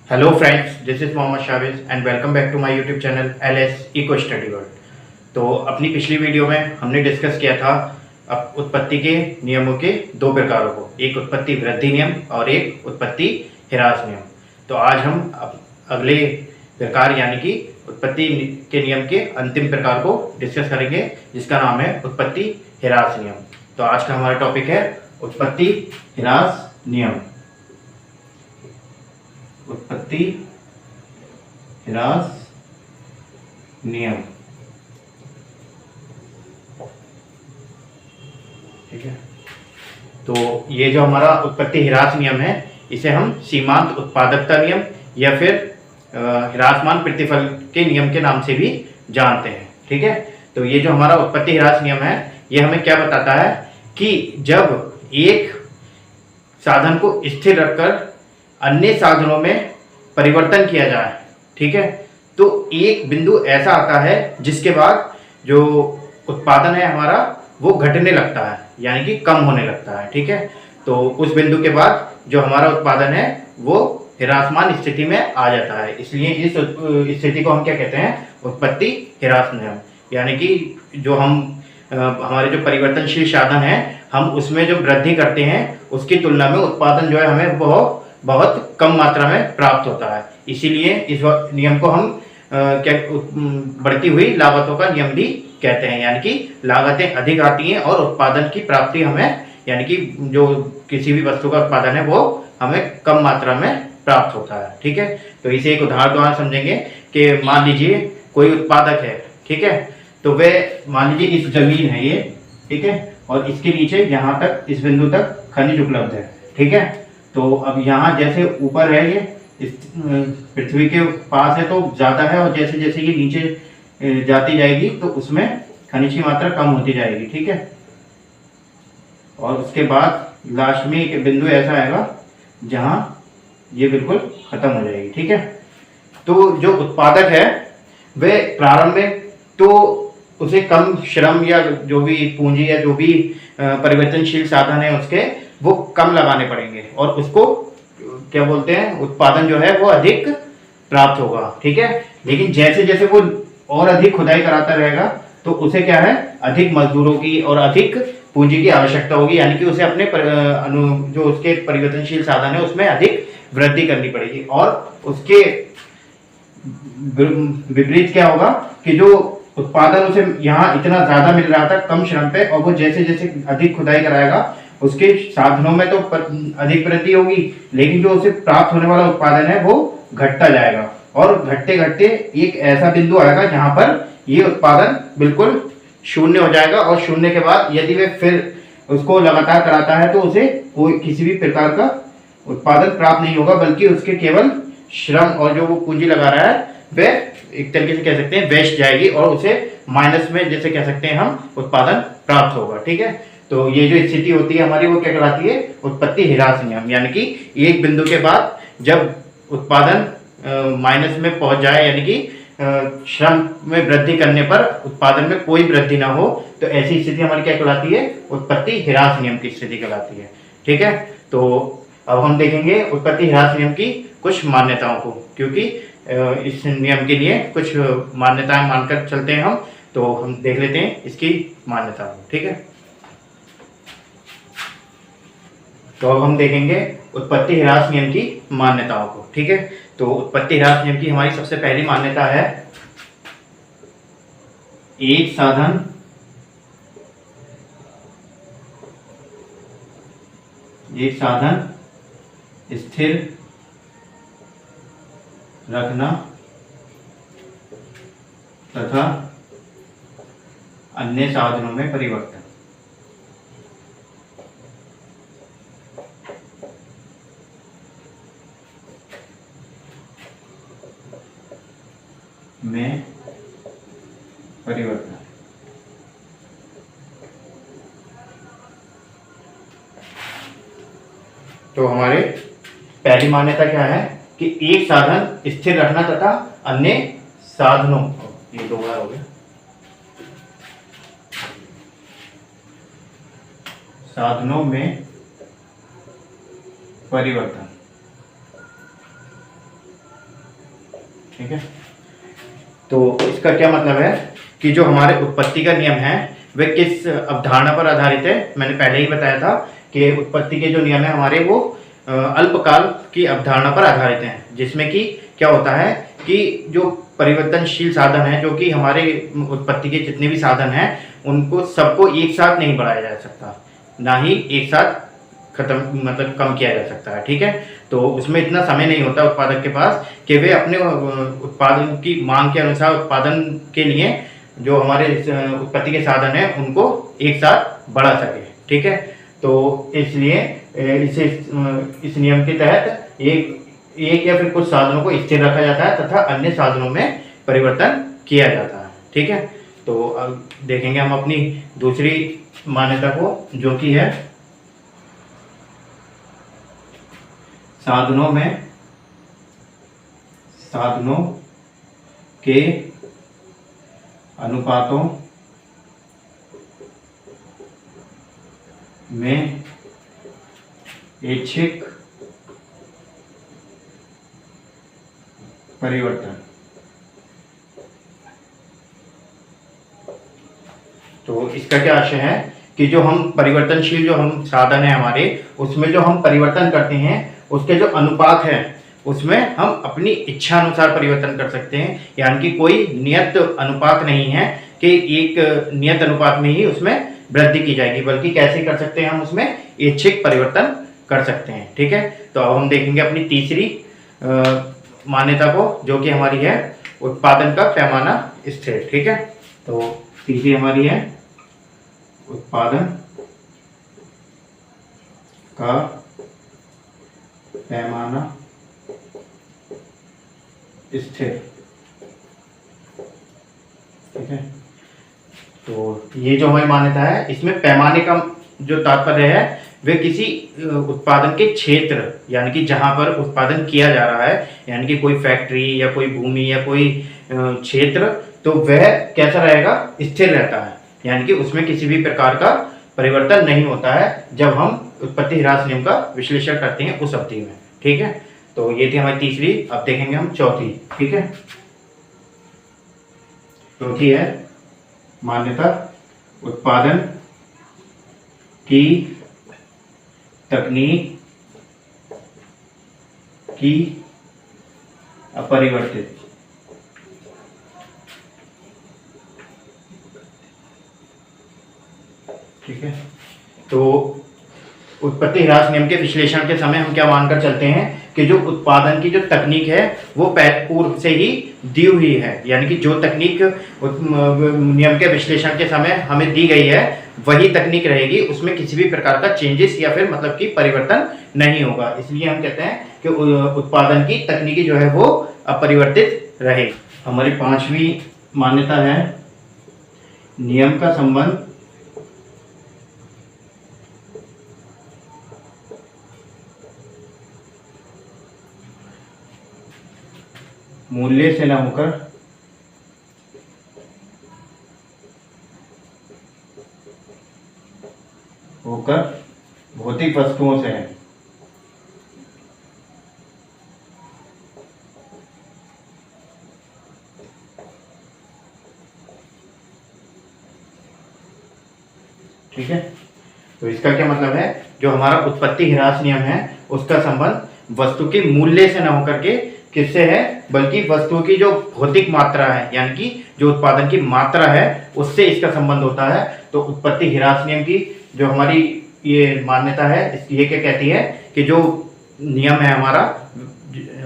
Hello friends, this is Mohammad Shaviz and welcome back to my YouTube channel LS eco study world. तो अपनी पिछली video में हमने discuss किया था उत्पत्ति के नियमों के दो प्रकारों को, एक उत्पत्ति वृद्धि नियम और एक उत्पत्ति ह्रास नियम। तो आज हम अगले प्रकार यानी कि उत्पत्ति के नियम के अंतिम प्रकार को डिस्कस करेंगे, जिसका नाम है उत्पत्ति ह्रास नियम। तो आज का हमारा टॉपिक है उत्पत्ति ह्रास नियम। उत्पत्ति ह्रास नियम, ठीक है। तो ये जो हमारा उत्पत्ति ह्रास नियम है, इसे हम सीमांत उत्पादकता नियम या फिर ह्रासमान प्रतिफल के नियम के नाम से भी जानते हैं, ठीक है। तो ये जो हमारा उत्पत्ति ह्रास नियम है, ये हमें क्या बताता है कि जब एक साधन को स्थिर रखकर अन्य साधनों में परिवर्तन किया जाए, ठीक है, तो एक बिंदु ऐसा आता है जिसके बाद जो उत्पादन है हमारा वो घटने लगता है, यानी कि कम होने लगता है, ठीक है। तो उस बिंदु के बाद जो हमारा उत्पादन है वो ह्रासमान स्थिति में आ जाता है। इसलिए इस स्थिति को हम क्या कहते हैं, उत्पत्ति ह्रास नियम। यानी कि जो हम हमारे जो परिवर्तनशील साधन है, हम उसमें जो वृद्धि करते हैं उसकी तुलना में उत्पादन जो है हमें बहुत कम मात्रा में प्राप्त होता है। इसीलिए इस नियम को हम बढ़ती हुई लागतों का नियम भी कहते हैं। यानी कि लागतें अधिक आती हैं और उत्पादन की प्राप्ति हमें, यानी कि जो किसी भी वस्तु का उत्पादन है वो हमें कम मात्रा में प्राप्त होता है, ठीक है। तो इसे एक उदाहरण द्वारा समझेंगे कि मान लीजिए कोई उत्पादक है, ठीक है। तो वह मान लीजिए इस जमीन है ये, ठीक है, और इसके नीचे यहाँ तक इस बिंदु तक खनिज उपलब्ध है, ठीक है। तो अब यहाँ जैसे ऊपर है ये इस पृथ्वी के पास है तो ज़्यादा है, और जैसे जैसे ये नीचे जाती जाएगी तो उसमें खनिज की मात्रा कम होती जाएगी, ठीक है। और उसके बाद लास्ट में एक बिंदु ऐसा आएगा जहाँ ये बिल्कुल खत्म हो जाएगी, ठीक है। तो जो उत्पादक है वह प्रारंभ में तो उसे कम श्रम या जो भी पूंजी या जो भी परिवर्तनशील साधन है उसके वो कम लगाने पड़ेंगे, और उसको क्या बोलते हैं, उत्पादन जो है वो अधिक प्राप्त होगा, ठीक है। लेकिन जैसे जैसे वो और अधिक खुदाई कराता रहेगा तो उसे क्या है, अधिक मजदूरों की और अधिक पूंजी की आवश्यकता होगी, यानी कि उसे अपने जो उसके परिवर्तनशील साधन है उसमें अधिक वृद्धि करनी पड़ेगी। और उसके विपरीत क्या होगा कि जो उत्पादन उसे यहाँ इतना ज्यादा मिल रहा था कम श्रम पे, और वो जैसे जैसे अधिक खुदाई कराएगा उसके साधनों में तो अधिक वृद्धि होगी, लेकिन जो उसे प्राप्त होने वाला उत्पादन है वो घटता जाएगा, और घटते घटते एक ऐसा बिंदु आएगा जहां पर ये उत्पादन बिल्कुल शून्य हो जाएगा। और शून्य के बाद यदि वे फिर उसको लगातार कराता है तो उसे कोई किसी भी प्रकार का उत्पादन प्राप्त नहीं होगा, बल्कि उसके केवल श्रम और जो वो पूंजी लगा रहा है वह एक तरीके से कह सकते हैं वेस्ट जाएगी, और उसे माइनस में जैसे कह सकते हैं हम उत्पादन प्राप्त होगा, ठीक है। तो ये जो स्थिति होती है हमारी वो क्या कहलाती है, उत्पत्ति ह्रास नियम। यानी कि एक बिंदु के बाद जब उत्पादन माइनस में पहुंच जाए, यानी कि श्रम में वृद्धि करने पर उत्पादन में कोई वृद्धि ना हो, तो ऐसी स्थिति हमारी क्या कहलाती है, उत्पत्ति ह्रास नियम की स्थिति कहलाती है, ठीक है। तो अब हम देखेंगे उत्पत्ति ह्रास नियम की कुछ मान्यताओं को, क्योंकि इस नियम के लिए कुछ मान्यताएं मानकर चलते हैं हम। तो हम देख लेते हैं इसकी मान्यताओं को, ठीक है। तो अब हम देखेंगे उत्पत्ति ह्रास नियम की मान्यताओं को, ठीक है। तो उत्पत्ति ह्रास नियम की हमारी सबसे पहली मान्यता है, एक साधन स्थिर रखना तथा अन्य साधनों में परिवर्तन। में परिवर्तन। तो हमारे पहली मान्यता क्या है कि एक साधन स्थिर रखना तथा अन्य साधनों, ये दो बार हो गया, साधनों में परिवर्तन। ठीक है। तो इसका क्या मतलब है कि जो हमारे उत्पत्ति का नियम है वे किस अवधारणा पर आधारित है। मैंने पहले ही बताया था कि उत्पत्ति के जो नियम है हमारे वो अल्पकाल की अवधारणा पर आधारित हैं, जिसमें कि क्या होता है कि जो परिवर्तनशील साधन है, जो कि हमारे उत्पत्ति के जितने भी साधन हैं उनको सबको एक साथ नहीं बढ़ाया जा सकता, ना ही एक साथ खत्म मतलब कम किया जा सकता है। ठीक है। तो उसमें इतना समय नहीं होता उत्पादक के पास कि वे अपने उत्पादन की मांग के अनुसार उत्पादन के लिए जो हमारे उत्पत्ति के साधन हैं उनको एक साथ बढ़ा सके। ठीक है। तो इसलिए इस नियम के तहत एक या फिर कुछ साधनों को स्थिर रखा जाता है तथा अन्य साधनों में परिवर्तन किया जाता है। ठीक है। तो अब देखेंगे हम अपनी दूसरी मान्यता को, जो कि है साधनों के अनुपातों में ऐच्छिक परिवर्तन। तो इसका क्या आशय है कि जो हम परिवर्तनशील जो हम साधन है हमारे, उसमें जो हम परिवर्तन करते हैं उसके जो अनुपात है उसमें हम अपनी इच्छा अनुसार परिवर्तन कर सकते हैं। यानी कि कोई नियत अनुपात नहीं है कि एक नियत अनुपात में ही उसमें वृद्धि की जाएगी, बल्कि कैसे कर सकते हैं हम उसमें ऐच्छिक परिवर्तन कर सकते हैं। ठीक है। तो अब हम देखेंगे अपनी तीसरी मान्यता को, जो कि हमारी है उत्पादन का पैमाना स्थिर। ठीक है। तो तीसरी हमारी है उत्पादन का पैमाना स्थिर। ठीक है। तो ये जो हमारी मान्यता है इसमें पैमाने का जो तात्पर्य है वे किसी उत्पादन के क्षेत्र, यानी कि जहां पर उत्पादन किया जा रहा है, यानी कि कोई फैक्ट्री या कोई भूमि या कोई क्षेत्र, तो वह कैसा रहेगा, स्थिर रहता है। यानी कि उसमें किसी भी प्रकार का परिवर्तन नहीं होता है जब हम उत्पत्ति ह्रास नियम का विश्लेषण करते हैं उस अवधि में। ठीक है। तो ये थी हमारी तीसरी। अब देखेंगे हम चौथी। ठीक है। चौथी है मान्यता उत्पादन की तकनीक की अपरिवर्तित। ठीक है। तो उत्पत्ति ह्रास नियम के विश्लेषण के समय हम क्या मानकर चलते हैं कि जो उत्पादन की जो तकनीक है वो पूर्व से ही दी हुई है, यानी कि जो तकनीक नियम के विश्लेषण के समय हमें दी गई है वही तकनीक रहेगी, उसमें किसी भी प्रकार का चेंजेस या फिर मतलब कि परिवर्तन नहीं होगा। इसलिए हम कहते हैं कि उत्पादन की तकनीकी जो है वो अपरिवर्तित रहे। हमारी पांचवी मान्यता है नियम का संबंध मूल्य से न होकर भौतिक वस्तुओं से है। ठीक है। तो इसका क्या मतलब है, जो हमारा उत्पत्ति ह्रास नियम है उसका संबंध वस्तु के मूल्य से न होकर के किससे है, बल्कि वस्तु की जो भौतिक मात्रा है, यानी कि जो उत्पादन की मात्रा है उससे इसका संबंध होता है। तो उत्पत्ति ह्रास नियम की जो हमारी ये मान्यता है ये क्या कहती है कि जो नियम है हमारा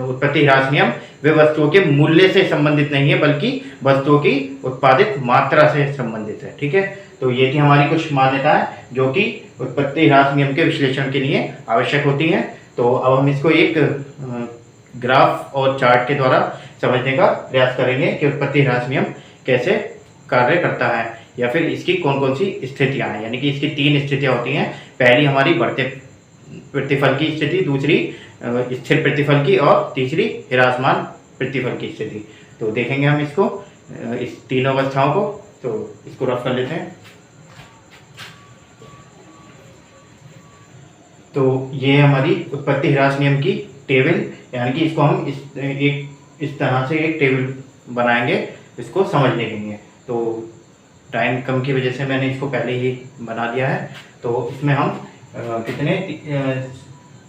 उत्पत्ति ह्रास नियम, वे वस्तुओं के मूल्य से संबंधित नहीं है बल्कि वस्तुओं की उत्पादित मात्रा से संबंधित है। ठीक है। तो ये थी हमारी कुछ मान्यताएं जो कि उत्पत्ति ह्रास नियम के विश्लेषण के लिए आवश्यक होती हैं। तो अब हम इसको एक ग्राफ और चार्ट के द्वारा समझने का प्रयास करेंगे कि उत्पत्ति ह्रास नियम कैसे कार्य करता है या फिर इसकी कौन कौन सी स्थितियां हैं। यानी कि इसकी 3 स्थितियां होती हैं। पहली हमारी बढ़ते प्रतिफल की स्थिति, दूसरी स्थिर प्रतिफल की और तीसरी ह्रासमान प्रतिफल की स्थिति। तो देखेंगे हम इसको इस तीनों अवस्थाओं को। तो इसको रफ कर लेते हैं। तो ये हमारी उत्पत्ति ह्रास नियम की टेबल, यानी कि इसको हम एक इस तरह से एक टेबल बनाएंगे इसको समझने के लिए। तो टाइम कम की वजह से मैंने इसको पहले ही बना लिया है। तो इसमें हम कितने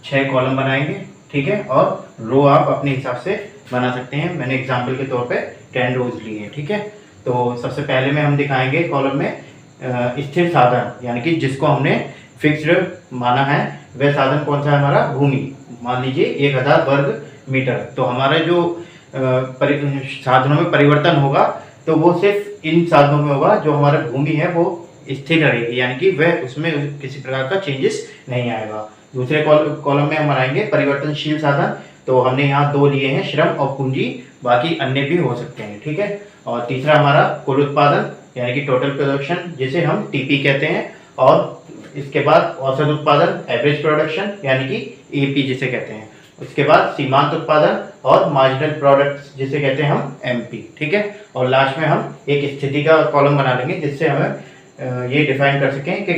6 कॉलम बनाएंगे, ठीक है, और रो आप अपने हिसाब से बना सकते हैं। मैंने एग्जाम्पल के तौर पे 10 रोज लिए हैं, ठीक है। तो सबसे पहले में हम दिखाएंगे कॉलम में स्थिर साधन, यानी कि जिसको हमने फिक्स्ड माना है वह साधन कौन सा है हमारा, भूमि। मान लीजिए 1000 वर्ग मीटर। तो हमारा जो साधनों में परिवर्तन होगा तो वो सिर्फ इन साधनों में होगा जो हमारा भूमि है वो स्थिर रहेगी, यानी कि वह उसमें किसी प्रकार का चेंजेस नहीं आएगा। दूसरे कॉलम में हम बनाएंगे परिवर्तनशील साधन। तो हमने यहाँ 2 लिए हैं, श्रम और पूंजी, बाकी अन्य भी हो सकते हैं, ठीक है। और तीसरा हमारा कुल उत्पादन, यानी कि टोटल प्रोडक्शन, जिसे हम टीपी कहते हैं। और इसके बाद औसत उत्पादन, एवरेज प्रोडक्शन, यानी कि एपी जिसे कहते हैं। उसके बाद सीमांत उत्पादन और मार्जिनल प्रोडक्ट्स जिसे कहते हैं हम एमपी, ठीक है। और लास्ट में हम एक स्थिति का कॉलम बना लेंगे जिससे हमें ये डिफाइन कर सकें कि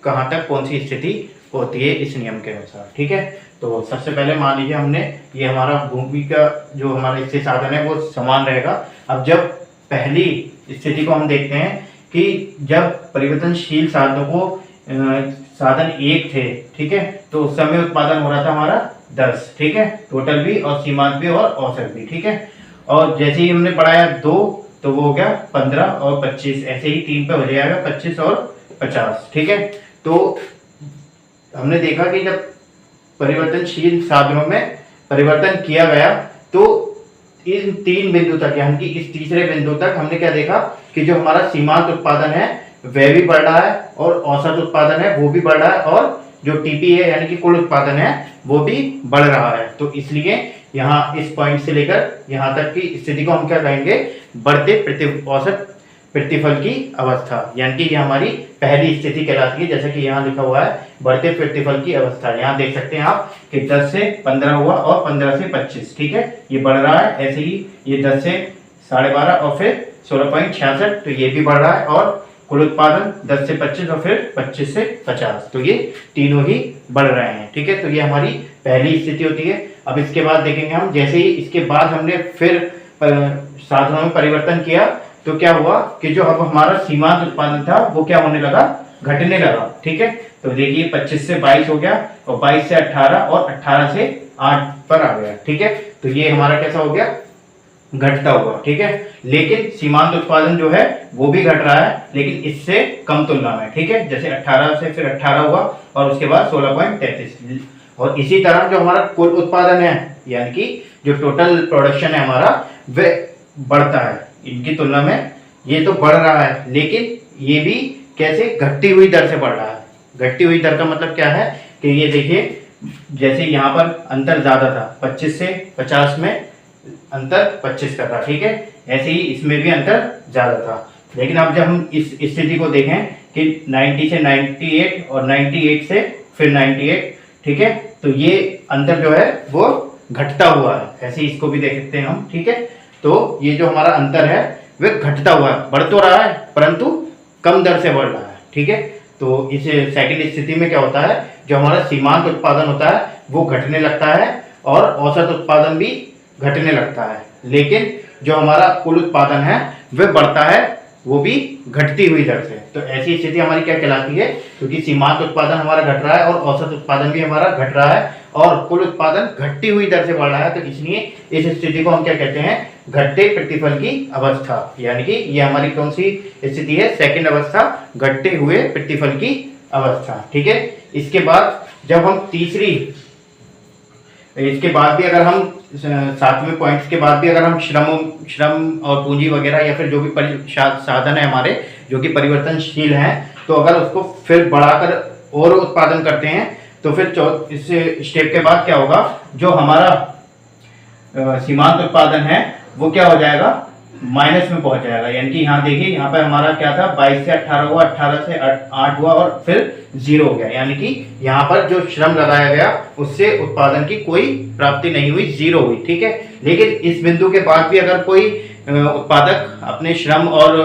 कहाँ तक कौन सी स्थिति होती है इस नियम के अनुसार, ठीक है। तो सबसे पहले मान लीजिए हमने ये हमारा भूमि का जो हमारा स्थिर साधन है वो समान रहेगा। अब जब पहली स्थिति को हम देखते हैं कि जब परिवर्तनशील साधनों को साधन 1 थे, ठीक है, तो उस समय उत्पादन हो रहा था हमारा 10, ठीक है, टोटल भी और सीमांत भी और औसत भी, ठीक है। और जैसे ही हमने बढ़ाया 2 तो वो हो गया 15 और 25, ऐसे ही 3 पे हो जाएगा 25 और 50, ठीक है। तो हमने देखा कि जब परिवर्तनशील साधनों में परिवर्तन किया गया तो इन 3 बिंदु तक, यानी कि इस तीसरे बिंदु तक हमने क्या देखा कि जो हमारा सीमांत उत्पादन है वह भी बढ़ रहा है और औसत उत्पादन है वो भी बढ़ रहा है और जो टीपी है यानी कि कुल उत्पादन है वो भी बढ़ रहा है। तो इसलिए यहाँ इस पॉइंट से लेकर यहाँ तक की स्थिति को हम क्या कहेंगे, बढ़ते औसत प्रतिफल की अवस्था, यानी कि ये हमारी पहली स्थिति कहलाती है। जैसे कि यहाँ लिखा हुआ है बढ़ते प्रतिफल की अवस्था। यहाँ देख सकते हैं आप कि 10 से 15 हुआ और 15 से 25, ठीक है, ये बढ़ रहा है। ऐसे ही ये 10 से 12.5 और फिर 16.66, तो ये भी बढ़ रहा है। और कुल उत्पादन 10 से 25 और फिर 25 से 50, तो ये तीनों ही बढ़ रहे हैं, ठीक है। तो ये हमारी पहली स्थिति होती है। अब इसके बाद देखेंगे हम, जैसे ही इसके बाद हमने फिर साधनों में परिवर्तन किया तो क्या हुआ कि जो अब हमारा सीमांत उत्पादन था वो क्या होने लगा, घटने लगा, ठीक है। तो देखिए 25 से 22 हो गया और 22 से 18 और 18 से 8 पर आ गया, ठीक है। तो ये हमारा कैसा हो गया, घटता हुआ, ठीक है। लेकिन सीमांत उत्पादन जो है वो भी घट रहा है, लेकिन इससे कम तुलना में, ठीक है। जैसे 18 से फिर 18 हुआ और उसके बाद 16.33। और इसी तरह जो हमारा कुल उत्पादन है यानी कि जो टोटल प्रोडक्शन है हमारा वह बढ़ता है इनकी तुलना में। ये तो बढ़ रहा है लेकिन ये भी कैसे, घटती हुई दर से बढ़ रहा है। घटती हुई दर का मतलब क्या है कि ये देखिए जैसे यहाँ पर अंतर ज्यादा था, 25 से 50 में अंतर 25 का था, ठीक है, ऐसे ही इसमें भी अंतर ज्यादा था। लेकिन अब जब हम इस स्थिति को देखें कि 90 से 98 और 98 से फिर 98, ठीक है, तो ये अंतर जो है वो घटता हुआ है। ऐसे ही इसको भी देख सकते हैं हम, ठीक है। तो ये जो हमारा अंतर है वह घटता हुआ है, बढ़ तो रहा है परंतु कम दर से बढ़ रहा है, ठीक है। तो इस सेकंड स्थिति में क्या होता है, जो हमारा सीमांत उत्पादन होता है वो घटने लगता है और औसत उत्पादन भी घटने लगता है, लेकिन जो हमारा कुल उत्पादन है वह बढ़ता है, वो भी घटती हुई दर से। तो ऐसी स्थिति हमारी क्या कहलाती है, क्योंकि सीमांत उत्पादन हमारा घट रहा है और औसत उत्पादन भी हमारा घट रहा है और कुल उत्पादन घटती हुई दर से बढ़ रहा है, तो इसलिए इस स्थिति को हम क्या कहते हैं, घटते प्रतिफल की अवस्था। यानी कि ये हमारी कौन सी स्थिति है, सेकंड अवस्था, घटते हुए प्रतिफल की अवस्था, ठीक है। इसके बाद जब हम इसके बाद भी अगर हम 7वें पॉइंट्स के बाद भी अगर हम श्रम और पूंजी वगैरह या फिर जो भी साधन है हमारे जो कि परिवर्तनशील हैं, तो अगर उसको फिर बढ़ाकर और उत्पादन करते हैं तो फिर इस स्टेप के बाद क्या होगा, जो हमारा सीमांत उत्पादन है वो क्या हो जाएगा, माइनस में पहुंच जाएगा। यानी कि यहाँ देखिए, यहाँ पर हमारा क्या था, 22 से 18 हुआ, 18 से 8 हुआ और फिर 0 हो गया। यानी कि यहाँ पर जो श्रम लगाया गया उससे उत्पादन की कोई प्राप्ति नहीं हुई, 0 हुई, ठीक है। लेकिन इस बिंदु के बाद भी अगर कोई उत्पादक अपने श्रम और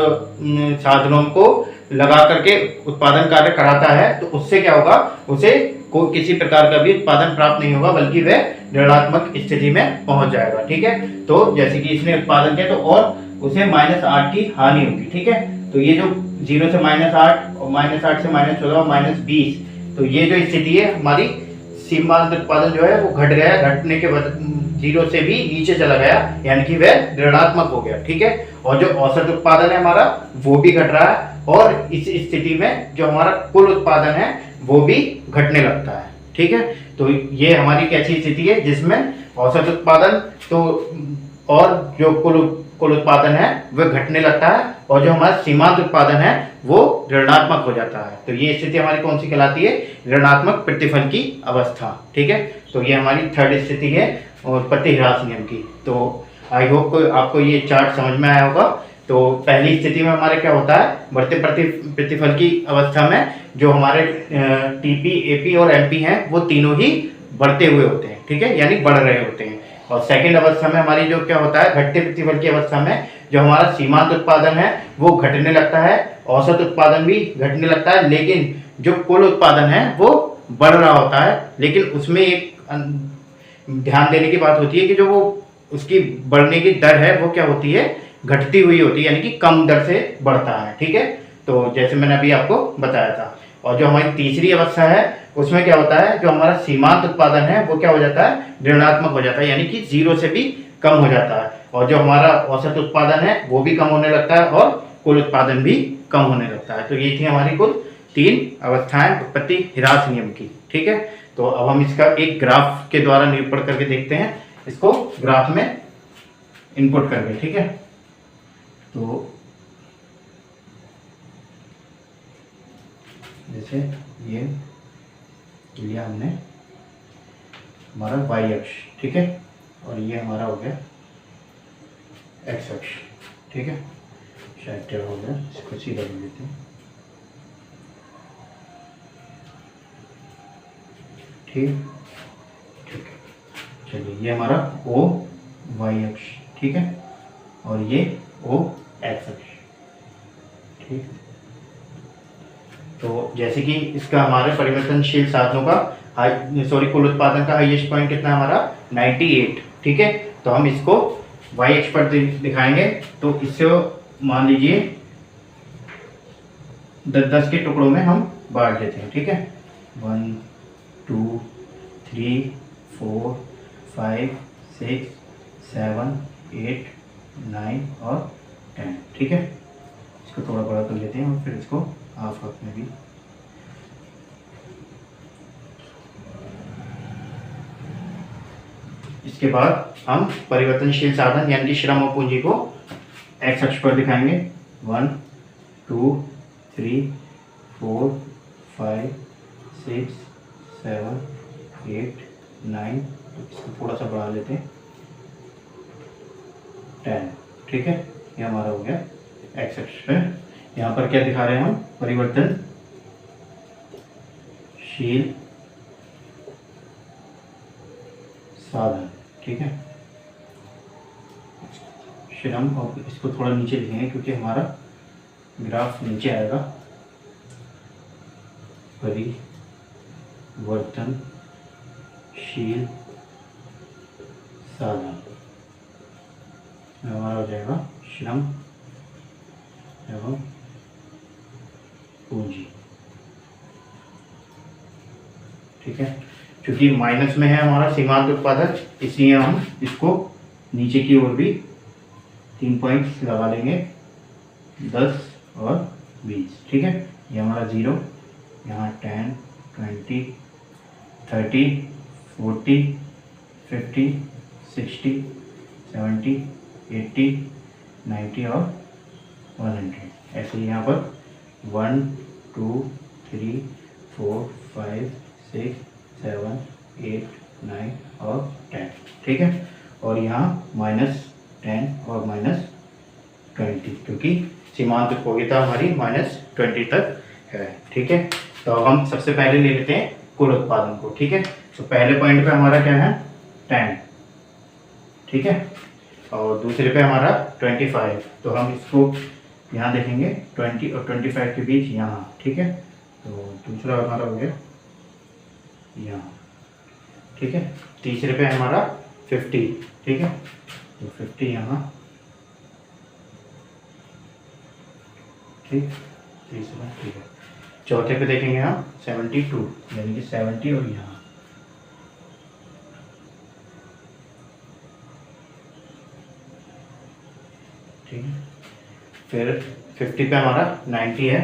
साधनों को लगा करके उत्पादन कार्य कराता है तो उससे क्या होगा, उसे को किसी प्रकार का भी उत्पादन प्राप्त नहीं होगा, बल्कि वह ऋणात्मक स्थिति में पहुंच जाएगा। ठीक है, तो जैसे कि इसने उत्पादन किया तो और उसे -8 की हानि होगी। ठीक है, तो ये जो 0 से -8 और -8 से -14 और -20, तो ये जो स्थिति है हमारी सीमांत उत्पादन जो है वो घट गया, घटने के बाद 0 से भी नीचे चला गया, यानी कि वह ऋणात्मक हो गया। ठीक है, और जो औसत उत्पादन है हमारा वो भी घट रहा है, और इस स्थिति में जो हमारा कुल उत्पादन है वो भी घटने लगता है। ठीक है, तो ये हमारी कैसी स्थिति है जिसमें औसत उत्पादन तो और जो कुल उत्पादन है वह घटने लगता है, और जो हमारा सीमांत उत्पादन है वो ऋणात्मक हो जाता है। तो ये स्थिति हमारी कौन सी कहलाती है? ऋणात्मक प्रतिफल की अवस्था। ठीक है, तो ये हमारी थर्ड स्थिति है उत्पत्ति ह्रास नियम की। तो आई होप आपको ये चार्ट समझ में आया होगा। तो पहली स्थिति में हमारे क्या होता है, बढ़ते प्रतिफल की अवस्था में जो हमारे टीपी, एपी और एमपी हैं वो तीनों ही बढ़ते हुए होते हैं। ठीक है, यानी बढ़ रहे होते हैं। और सेकंड अवस्था में हमारी जो क्या होता है, घटते प्रतिफल की अवस्था में जो हमारा सीमांत उत्पादन है वो घटने लगता है, औसत उत्पादन भी घटने लगता है, लेकिन जो कुल उत्पादन है वो बढ़ रहा होता है। लेकिन उसमें एक ध्यान देने की बात होती है कि जो वो उसकी बढ़ने की दर है वो क्या होती है, घटती हुई होती है, यानी कि कम दर से बढ़ता है। ठीक है, तो जैसे मैंने अभी आपको बताया था। और जो हमारी तीसरी अवस्था है उसमें क्या होता है, जो हमारा सीमांत उत्पादन है वो क्या हो जाता है, ऋणात्मक हो जाता है, यानी कि 0 से भी कम हो जाता है। और जो हमारा औसत उत्पादन है वो भी कम होने लगता है, और कुल उत्पादन भी कम होने लगता है। तो ये थी हमारी कुल 3 अवस्थाएं उत्पत्ति ह्रास नियम की। ठीक है, तो अब हम इसका एक ग्राफ के द्वारा निरूपण करके देखते हैं, इसको ग्राफ में इनपुट करके। ठीक है, तो जैसे ये लिया हमने हमारा y अक्ष। ठीक है, और ये हमारा हो गया x अक्ष। ठीक है, शायद टेढ़ा हो गया, इसको सीधा कर देते हैं। ठीक ठीक है, चलिए ये हमारा o y अक्ष। ठीक है, और ये o x अक्ष। ठीक, तो जैसे कि इसका हमारे परिवर्तनशील साधनों का कुल उत्पादन का हाईएस्ट पॉइंट कितना है हमारा, 98। ठीक है, तो हम इसको y अक्ष पर दिखाएंगे। तो इससे मान लीजिए 10 के टुकड़ों में हम बांट देते हैं। ठीक है, 1 2 3 4 5 6 7 8 9 और 10। ठीक है, इसको थोड़ा बड़ा कर लेते हैं और फिर इसको हाफ हाफ में भी। इसके बाद हम परिवर्तनशील साधन यानी कि श्रम और पूंजी को x अक्ष पर दिखाएंगे। 1 2 3 4 5 6 7 8 9, इसको थोड़ा सा बढ़ा लेते हैं, 10। ठीक है, ये हमारा हो गया x अक्ष पे। यहाँ पर क्या दिखा रहे हैं हम, परिवर्तनशील साधन। ठीक है, श्रम, और इसको थोड़ा नीचे लिखेंगे क्योंकि हमारा ग्राफ नीचे आएगा। परिवर्तनशील साधन हमारा हो जाएगा श्रम एवं पूंजी। ठीक है, क्योंकि माइनस में है हमारा सीमांत उत्पादन, इसलिए हम इसको नीचे की ओर भी 3 पॉइंट्स लगा लेंगे, 10 और 20। ठीक है, ये हमारा 0, यहाँ 10 20 30 40 50 60 70 80 90 और 100। ऐसे ही यहाँ पर 1 2 3 4 5 6 7 8 9 और 10। ठीक है, और यहाँ -10 और -20, क्योंकि सीमांत उपभोक्ता हमारी -20 तक है। ठीक है, तो अब हम सबसे पहले ले लेते हैं कुल उत्पादन को। ठीक है, तो पहले पॉइंट पे हमारा क्या है, 10। ठीक है, और दूसरे पे हमारा 25। तो हम इसको यहाँ देखेंगे 20 और 25 के बीच यहाँ। ठीक है, तो दूसरा हमारा हो गया यहाँ, ठीक है। तीसरे पे हमारा 50, ठीक है, तो 50 यहाँ, ठीक, तीसरा, ठीक है। चौथे पे देखेंगे हम 72, यानी कि 70 और यहाँ, ठीक है। फिर 50 पे हमारा 90 है,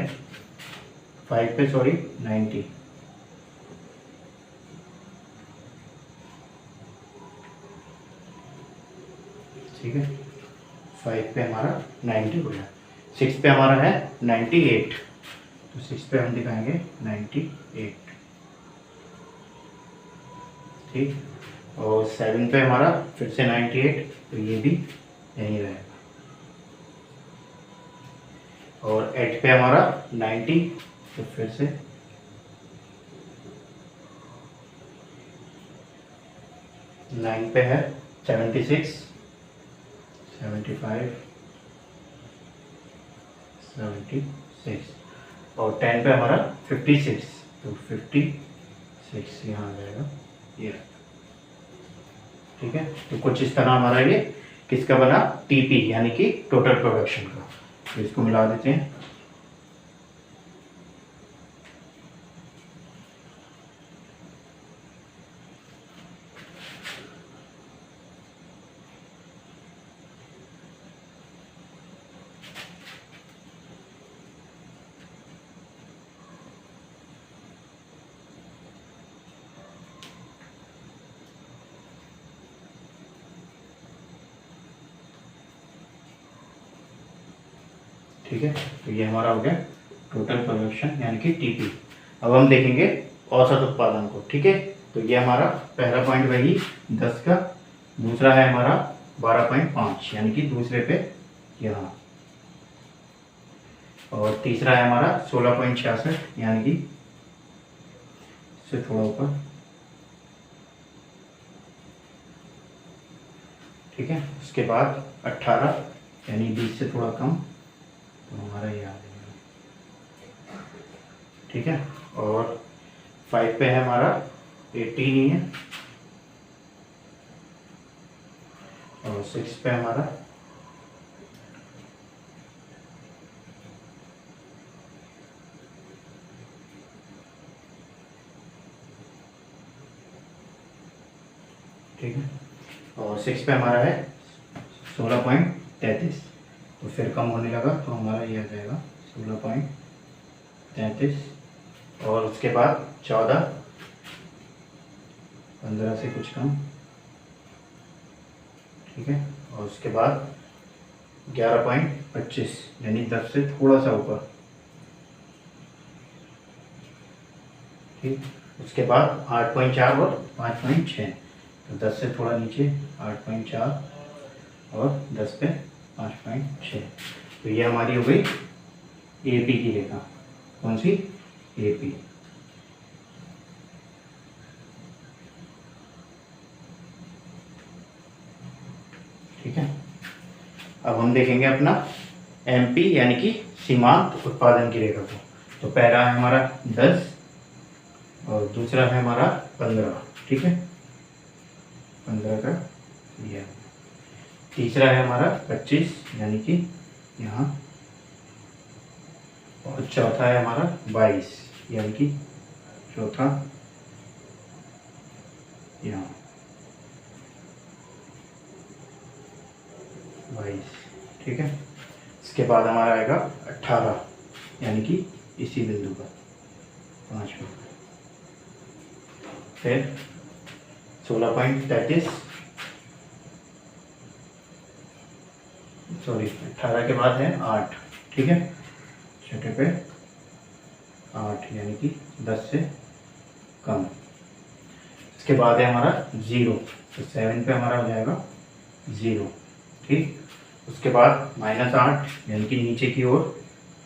5 पे सॉरी 90, ठीक है। 5 पे हमारा 90 हो गया। 6 पे हमारा है 98, तो 6 पे हम दिखाएंगे 98, ठीक। और 7 पे हमारा फिर से 98, तो ये भी यहीं रहेगा। और 8 पे हमारा 90, तो फिर से 9 पे है 76, 75, 76, और 10 पे हमारा 56, तो 56 यहाँ आ जाएगा ये, ठीक है। तो कुछ इस तरह हमारा ये किसका बना, टीपी यानी कि टोटल प्रोडक्शन का। तो इसको मिला देते हैं। ठीक है, तो ये हमारा हो गया टोटल प्रोडक्शन यानी कि टीपी। अब हम देखेंगे औसत उत्पादन को, ठीक है। तो ये हमारा पहला पॉइंट वही 10 का, दूसरा है हमारा 12.5 यानी कि दूसरे पे यहाँ, और तीसरा है हमारा 16.66 यानी कि इससे थोड़ा ऊपर, ठीक है। उसके बाद 18 यानी 20 से थोड़ा कम, तो हमारा ये आ जाएगा, ठीक है। और 5 पे है हमारा 18 ही है, और 6 पे हमारा 6 पे हमारा है 16.33, तो फिर कम होने लगा, तो हमारा ये आ जाएगा 16.33, और उसके बाद 14, 15 से कुछ कम, ठीक है। और उसके बाद 11.25 यानी 10 से थोड़ा सा ऊपर, ठीक। उसके बाद 8.4 और 5.6, तो 10 से थोड़ा नीचे 8.4 और 10 पे 5.6, तो ये हमारी हो गई एपी की रेखा। कौन सी, एपी, ठीक है। अब हम देखेंगे अपना एमपी यानी कि सीमांत उत्पादन की रेखा को। तो पहला है हमारा 10 और दूसरा है हमारा 15, ठीक है, 15 का यह, तीसरा है हमारा 25 यानी कि यहाँ, और चौथा है हमारा 22 यानी कि चौथा यहाँ 22, ठीक है। इसके बाद हमारा आएगा 18 यानी कि इसी बिंदु पर 5 में, फिर 16.33, सॉरी 18 के बाद है 8, ठीक है, छठे पे 8 यानी कि 10 से कम। इसके बाद है हमारा 0, तो 7 पे हमारा हो जाएगा 0, ठीक। उसके बाद -8 यानी कि नीचे की ओर,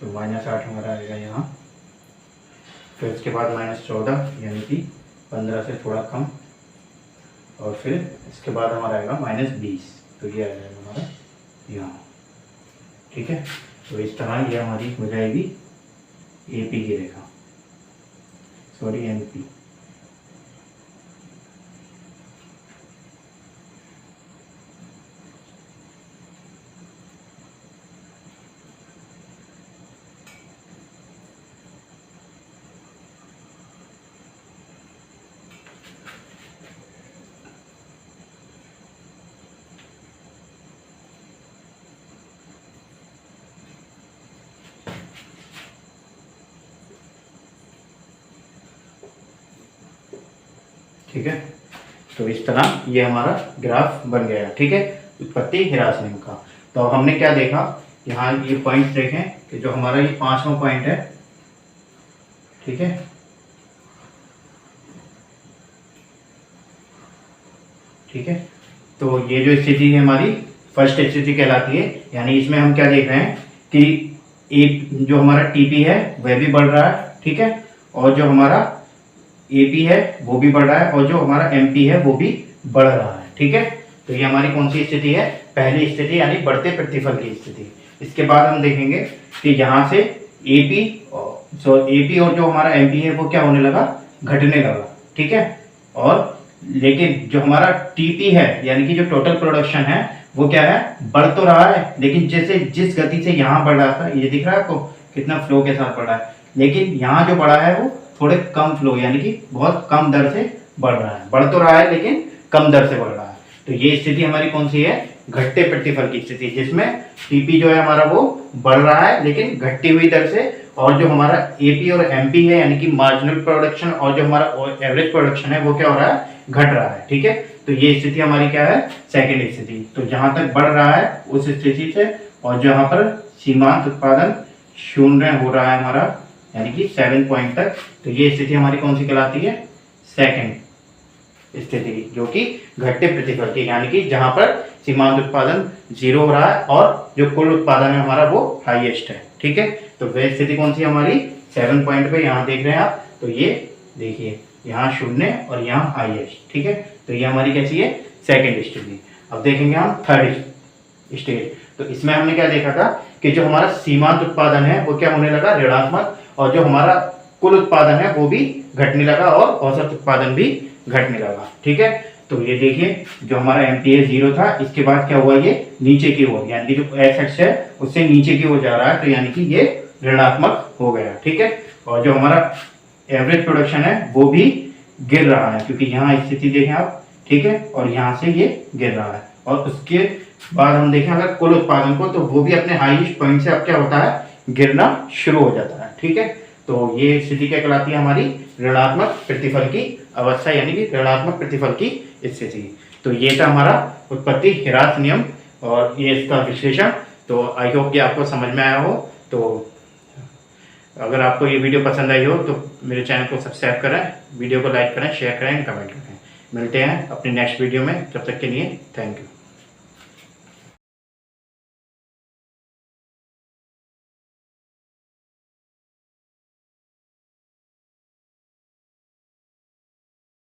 तो -8 हमारा आएगा यहाँ। फिर उसके बाद -14 यानी कि 15 से थोड़ा कम, और फिर इसके बाद हमारा आएगा -20, तो ये आ जाएगा हमारा यहाँ, ठीक है। तो इस तरह ये हमारी हो जाएगी एपी की रेखा, सॉरी एमपी, ठीक है, तो इस तरह ये हमारा ग्राफ बन गया। ठीक है, उत्पत्ति ह्रास नियम का। तो अब हमने क्या देखा, यहाँ ये पॉइंट देखें कि जो हमारा ये 5वां पॉइंट है, ठीक है, ठीक है, तो ये जो स्थिति है हमारी फर्स्ट स्थिति कहलाती है। यानी इसमें हम क्या देख रहे हैं कि एक जो हमारा टीपी है वह भी बढ़ रहा है, ठीक है, और जो हमारा एपी है वो भी बढ़ रहा है, और जो हमारा एमपी है वो भी बढ़ रहा है। ठीक है, तो ये हमारी कौन सी स्थिति है, पहली स्थिति, यानी बढ़ते प्रतिफल की स्थिति। इसके बाद हम देखेंगे कि यहाँ से एपी और जो हमारा एमपी है वो क्या होने लगा, घटने लगा। ठीक है, और लेकिन जो हमारा टीपी है यानी कि जो टोटल प्रोडक्शन है वो क्या है, बढ़ तो रहा है, लेकिन जैसे जिस गति से यहाँ बढ़ रहा था, ये दिख रहा है आपको कितना फ्लो के साथ बढ़ रहा है, लेकिन यहाँ जो बढ़ा है वो थोड़े कम फ्लो यानी कि बहुत कम दर से बढ़ रहा है। बढ़ तो रहा है लेकिन कम दर से बढ़ रहा है। तो ये स्थिति हमारी कौन सी है, घटते प्रतिफल की स्थिति, जिसमें टीपी जो है हमारा वो बढ़ रहा है लेकिन घटती हुई दर से, और जो हमारा एपी और एमपी है यानी कि मार्जिनल प्रोडक्शन और जो हमारा एवरेज प्रोडक्शन है वो क्या हो रहा है, घट रहा है। ठीक है, तो ये स्थिति हमारी क्या है, सेकंड स्थिति। तो जहां तक बढ़ रहा है उस स्थिति से, और जहां पर सीमांत उत्पादन शून्य हो रहा है हमारा यानी कि 7 पॉइंट तक, तो ये स्थिति हमारी कौन सी कहलाती है, सेकंड स्थिति, जो कि घटते प्रतिफल की, यानी कि जहां पर सीमांत उत्पादन 0 हो रहा है और जो कुल उत्पादन है हमारा वो हाईएस्ट है। ठीक है, तो वह स्थिति कौन सी हमारी 7 पॉइंट पे यहाँ देख रहे हैं आप, तो ये देखिए यहाँ 0 और यहाँ हाईएस्ट। ठीक है, तो ये हमारी कैसी है, सेकंड स्थिति। अब देखेंगे हम थर्ड स्टेज। तो इसमें हमने क्या देखा था कि जो हमारा सीमांत उत्पादन है वो क्या होने लगा, ऋणात्मक, और जो हमारा कुल उत्पादन है वो भी घटने लगा और औसत उत्पादन भी घटने लगा। ठीक है, तो ये देखिए जो हमारा एमपीए 0 था, इसके बाद क्या हुआ, ये नीचे की ओर, यानी कि जो एक्स अक्ष है उससे नीचे की ओर जा रहा है, तो यानी कि ये ऋणात्मक हो गया। ठीक है, और जो हमारा एवरेज प्रोडक्शन है वो भी गिर रहा है, क्योंकि यहाँ स्थिति देखें आप, ठीक है, और यहाँ से ये गिर रहा है। और उसके बाद हम देखें अगर कुल उत्पादन को, तो वो भी अपने हाईएस्ट पॉइंट से अब क्या होता है, गिरना शुरू हो जाता है। ठीक है, तो ये स्थिति क्या कहलाती है, हमारी ऋणात्मक प्रतिफल की अवस्था, यानी कि ऋणात्मक प्रतिफल की स्थिति। तो ये था हमारा उत्पत्ति ह्रास नियम और ये इसका विश्लेषण। तो आई होप कि आपको समझ में आया हो। तो अगर आपको ये वीडियो पसंद आई हो तो मेरे चैनल को सब्सक्राइब करें, वीडियो को लाइक करें, शेयर करें, कमेंट करें। मिलते हैं अपने नेक्स्ट वीडियो में, तब तक के लिए थैंक यू।